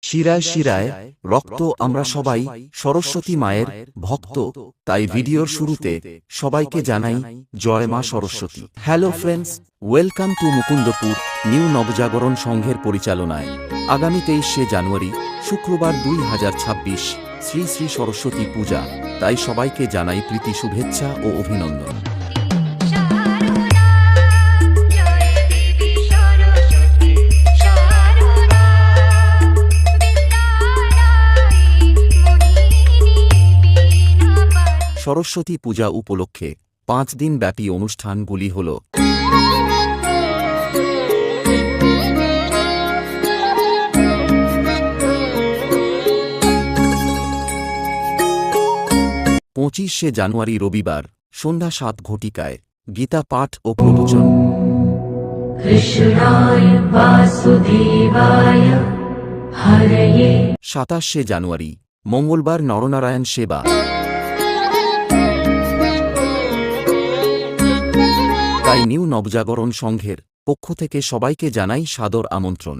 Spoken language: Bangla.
শিরায় শিরায় রক্ত। আমরা সবাই সরস্বতী মায়ের ভক্ত, তাই ভিডিওর শুরুতে সবাইকে জানাই জয় মা Saraswati. Hello friends, welcome to Mukundapur new Nabajagaran সংঘের পরিচালনায় আগামী 23শে জানুয়ারি শুক্রবার 2026 শ্রী শ্রী সরস্বতী পূজা। তাই সবাইকে জানাই প্রীতি শুভেচ্ছা ও অভিনন্দন। সরস্বতী পূজা উপলক্ষে 5 দিন ব্যাপী অনুষ্ঠানগুলি হল: 25শে জানুয়ারি রবিবার সন্ধ্যা 7 ঘটিকায় গীতা পাঠ ও প্রবচন। কৃষ্ণায় বাসুদেবায় হরয়ে। 27শে জানুয়ারি মঙ্গলবার নরনারায়ণ সেবা। তাই নিউ নবজাগরণ সংঘের পক্ষ থেকে সবাইকে জানাই সাদর আমন্ত্রণ।